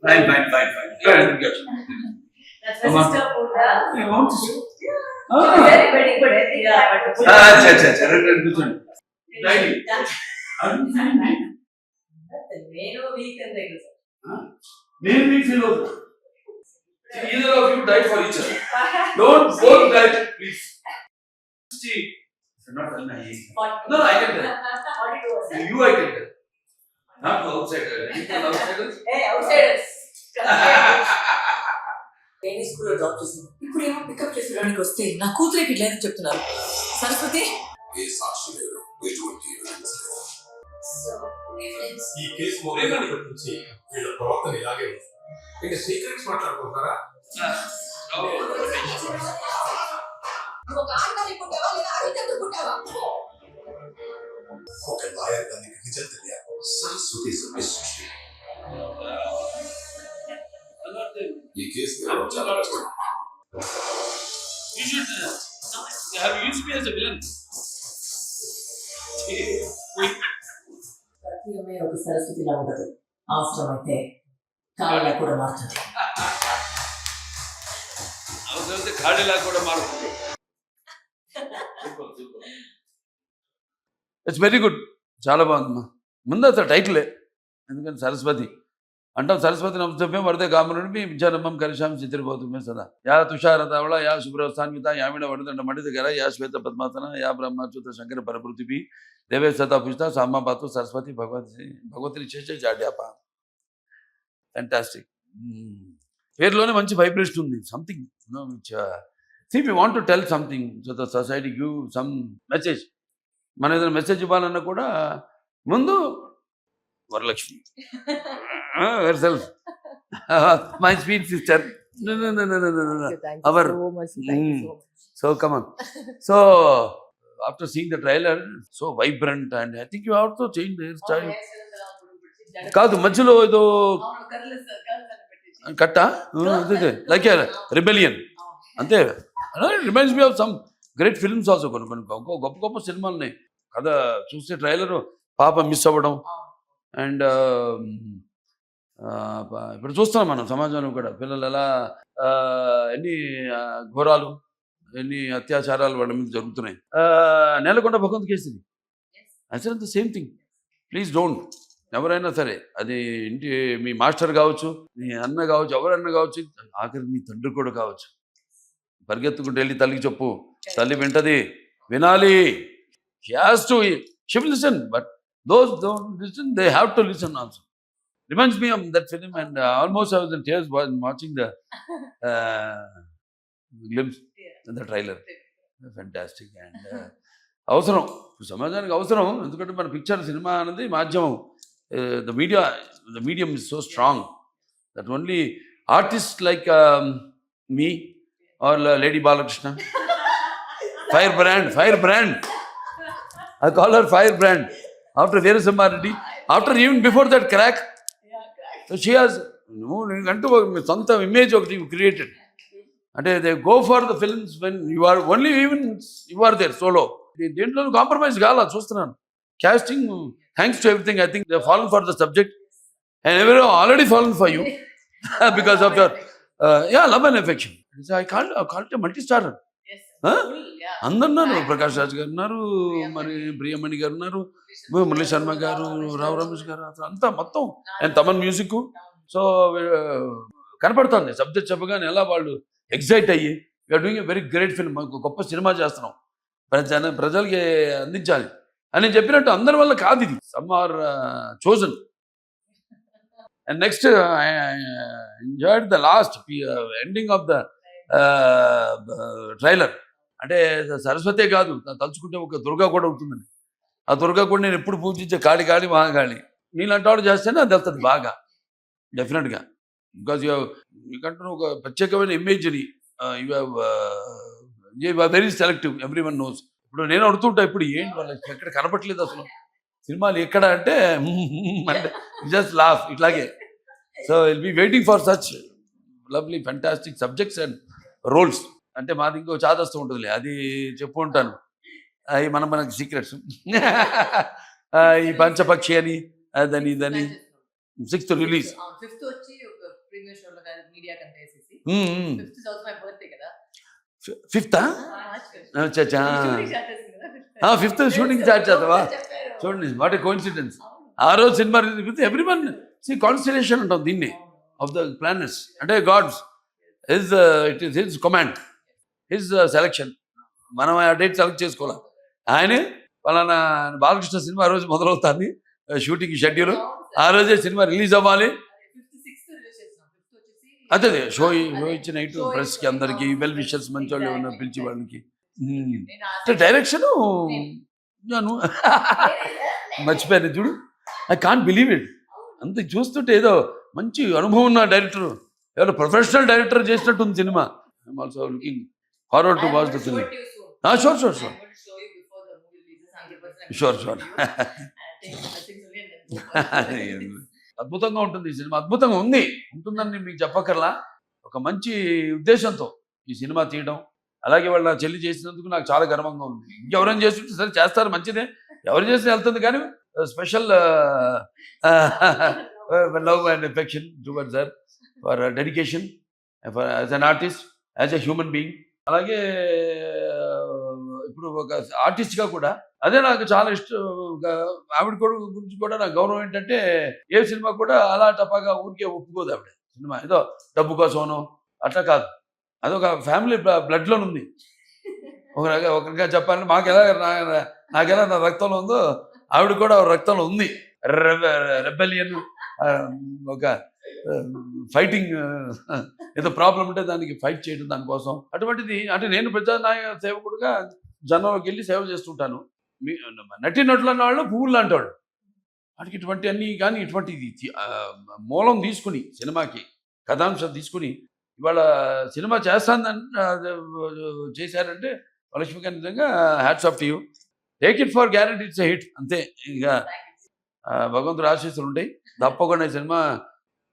Fine. That's my sister food. You want to see? Very good. కూర్చోండి. Daily. నేను week అంతే నేను మీకు ఫీల్ అవుతున్నా. Either of you died for each other. Don't both die, please. See, not nice. No, I can tell. You, I can tell. Not outsider. Outsiders. Hey, outsiders. నేను స్కూల్లో drop చేశాను. ఇప్పుడు ఏమో పికప్ చేసేదానికి వస్తే నా కూతురికి లేదని చెప్తున్నారు. సరస్వతి ఏ సాక్షి లేరు, ఎటువంటి ఎవిడెన్స్ లేవు. ఈ కేసు మొదలైనప్పటి నుంచి వీళ్ళ ప్రవర్తన ఇలాగే ఉంది. ఇంకా సీక్రెట్స్ మాట్లాడుకుంటారా? ఒక ఆడదాన్ని పుట్టావా లేదా అడిగితే పుట్టావా? ఒక లాయర్ దానికి నిజం తెలియాలి. Saraswati is mystery. ఈ కేసు చాలా కష్టం. You should have used me as a villain. ప్రతి అమ్మాయి ఒక సరస్వతిలా ఉండదు. అవసరమైతే కాళ్ళ కూడా మారుతుంది. అవసరమైతే ఖాళీలా కూడా మారుతుంది. It's very good. చాలా బాగుందమ్మా. ముందు అసలు టైటిలే, ఎందుకంటే సరస్వతి అంటాం. సరస్వతి నమస్తభ్యం వరదే కామరుడిపి విద్యారంభం కరిషాం చిత్రపోతుమే సదా. యా తుషారతావళ యా శుభ్రస్థాన్విత యామిడ వడదండ మడిదగర యా శ్వేత పద్మాసన యా బ్రహ్మచ్యుత శంకర పరపృథిపి దేవే సతా పుష్ట సామాపాతు సరస్వతి భగవతి శేష జాడ్యాప. ఫ్యాంటాస్టిక్. పేరులోనే మంచి వైబ్రేషన్ ఉంది. Something which see we want to tell something so the society give some message. మనం ఏదైనా మెసేజ్ ఇవ్వాలన్నా కూడా ముందు Varalakshmi herself, my sweet sister. No. Our so come on. So after seeing the trailer, so vibrant, and I think you have to change the hairstyle. కాదు మధ్యలో ఏదో కట్ట like rebellion అంతే. Reminds me of some great films also. కొన్ని గొప్ప సినిమాలని కథ చూస్తే ట్రైలర్ పాప మిస్ అవ్వడం. అండ్ ఇప్పుడు చూస్తున్నాం మనం సమాజంలో కూడా పిల్లలు ఎలా ఎన్ని ఘోరాలు, ఎన్ని అత్యాచారాలు వాళ్ళ మీద జరుగుతున్నాయి. నేలకొండ భగవంత్ కేసుది అసలు the same thing. Please don't. ఎవరైనా సరే, అది ఇంటి మీ మాస్టర్ కావచ్చు, మీ అన్న కావచ్చు, ఎవరన్నా కావచ్చు, ఆఖరి మీ తండ్రి కూడా కావచ్చు, పరిగెత్తుకుంటూ వెళ్ళి తల్లికి చెప్పు. తల్లి వింటది, వినాలి. She has to, she will listen. But those don't listen, they have to listen also. Reminds me of that film, and almost I was in tears while watching the glimpse in the trailer. Fantastic. And అవసరం, సమాజానికి అవసరం. ఎందుకంటే మన picture, cinema అనేది మాధ్యమం. The medium is so strong that only artists like me or Lady Balakrishna, firebrand. I call her firebrand. After Veerasamma Reddy, after even before that crack, so she has అంటూ సొంత image ఒకటి created. అంటే they go for the films when you are only, even you are there solo. దేంట్లో compromise కావాలా చూస్తున్నాను. casting, thanks to everything, I think they have fallen for the subject, and everyone already fallen for you because of your love and affection. So I called it a multi-starrer. అందరు ఉన్నారు. ప్రకాష్ రాజ్ గారు ఉన్నారు, మరి ప్రియమణి గారు ఉన్నారు, మురళీ శర్మ గారు, రావు రమేష్ గారు, అంతా మొత్తం. And Thaman music. సో కనపడుతుంది సబ్జెక్ట్ చెప్పగానే ఎలా వాళ్ళు ఎక్సైట్ అయ్యి, we are doing a very great film, గొప్ప సినిమా చేస్తున్నాం, ప్రజలకి అందించాలి అని చెప్పినట్టు. అందరి వల్ల కాదు ఇది. Some are chosen. And next I enjoyed the last ending of the trailer. అంటే సరస్వతే కాదు, తలుచుకుంటే ఒక దుర్గా కూడా అవుతుందండి. ఆ దుర్గా కూడా నేను ఎప్పుడు పూజించే కాళి మహాకాళి. నీలాంటి వాడు చేస్తేనే అది వెళ్తుంది బాగా, డెఫినెట్గా. బికాజ్ మీకంటూ ఒక ప్రత్యేకమైన ఇమేజ్ని you have very selective, every one knows. ఇప్పుడు నేను అడుగుతుంటా, ఇప్పుడు ఏంటి వాళ్ళకి ఎక్కడ కనపట్లేదు అసలు సినిమాలు ఎక్కడ అంటే జస్ట్ లాఫ్ ఇట్లాగే. So will be waiting for such lovely fantastic subjects and roles. అంటే మాది ఇంకో చాదస్తూ ఉంటుందిలే, అది చెప్పు ఉంటాను. అవి మనకి సీక్రెట్స్. ఈ పంచపక్షి అని అదని ఇదని 6th రిలీజ్. ఫిఫ్త్ వచ్చి ఒక ప్రీమియర్ షోలో మీడియా కంటే వేసేసి Hmm. Fifth is also my birthday కదా 5th మార్చ్ అచ్చా షూటింగ్ స్టార్ట్ చేసింది కదా 5th షూటింగ్ స్టార్ట్ చేద్దావా చెప్పారు. చూడండి వాట్ ఏ కోఇన్సిడెన్స్. అవును. ఆ రోజు సినిమా release with everyone see constellation అంటాం దీన్ని ఆఫ్ ద ప్లానెట్స్ అంటే gods his it is his command his selection. మనం ఆ డేట్ సెలెక్ట్ చేసుకోవాలి. ఆయనే పలానా బాలకృష్ణ సినిమా ఆ రోజు మొదలవుతుంది షూటింగ్ షెడ్యూల్, ఆ రోజే సినిమా రిలీజ్ అవ్వాలి. అదే షో ఇచ్చిన నైట్ ప్రెస్కి అందరికి వెల్ విషర్స్ మంచి వాళ్ళు ఏమన్నా పిలిచి వాళ్ళకి డైరెక్షన్ మర్చిపోయాను చూడు. I can't believe it. అంత చూస్తుంటే ఏదో మంచి అనుభవం ఉన్న డైరెక్టర్, ఎవరో ప్రొఫెషనల్ డైరెక్టర్ చేసినట్టు ఉంది cinema. I'm also looking forward to watch the film. Sure sure sure sure sure. అద్భుతంగా ఉంటుంది ఈ సినిమా, అద్భుతంగా ఉంటుందని మీకు చెప్పక్కర్లా. ఒక మంచి ఉద్దేశంతో ఈ సినిమా తీయడం, అలాగే వాళ్ళ చెల్లి చేసినందుకు నాకు చాలా గర్వంగా ఉంది. ఇంకెవరైనా చేస్తుంటే సరే చేస్తారు మంచిదే, ఎవరు చేసినా వెళ్తుంది. కానీ special love and affection towards her for dedication for as an artist, as a human being. అలాగే ఇప్పుడు ఒక ఆర్టిస్ట్గా కూడా అదే నాకు చాలా ఇష్టం. ఆవిడ గురించి కూడా నాకు గౌరవం ఏంటంటే ఏ సినిమా కూడా అలా టపాగా ఊరికే ఒప్పుకోదు ఆవిడ. సినిమా ఏదో డబ్బు కోసమనో అట్లా కాదు, అదొక ఫ్యామిలీ బ్లడ్లో ఉంది. ఒకరిగా చెప్పాలంటే నాకెలా నా రక్తంలో ఉందో ఆవిడ కూడా రక్తంలో ఉంది. రెబెలియన్, ఒక ఫైటింగ్, ఏదో ప్రాబ్లం ఉంటే దానికి ఫైట్ చేయడం దానికోసం. అటువంటిది అంటే నేను ప్రజానాయక సేవకుడుగా జనంలోకి వెళ్ళి సేవ చేస్తుంటాను. నటులు అన్న వాళ్ళు పువ్వులు లాంటి వాళ్ళు. వాటికి ఇటువంటి అన్నీ కానీ ఇటువంటిది మూలం తీసుకుని సినిమాకి కథాంశం తీసుకుని ఇవాళ సినిమా చేస్తానని చేశారంటే లక్ష్మీకాంత్ నిజంగా hats off to you. Take it for guarantee it's a hit అంతే. ఇంకా భగవంతుడు ఆశీస్సులు ఉంటాయి. తప్పకుండా ఈ సినిమా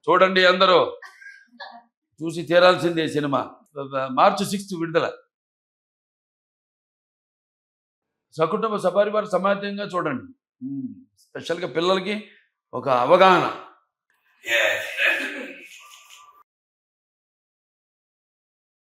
చూడండి, అందరూ చూసి తీరాల్సిందే. సినిమా March 6th విడుదల. సకుటుంబ సపరివార సమాజంగా చూడండి. స్పెషల్గా పిల్లలకి ఒక అవగాహన.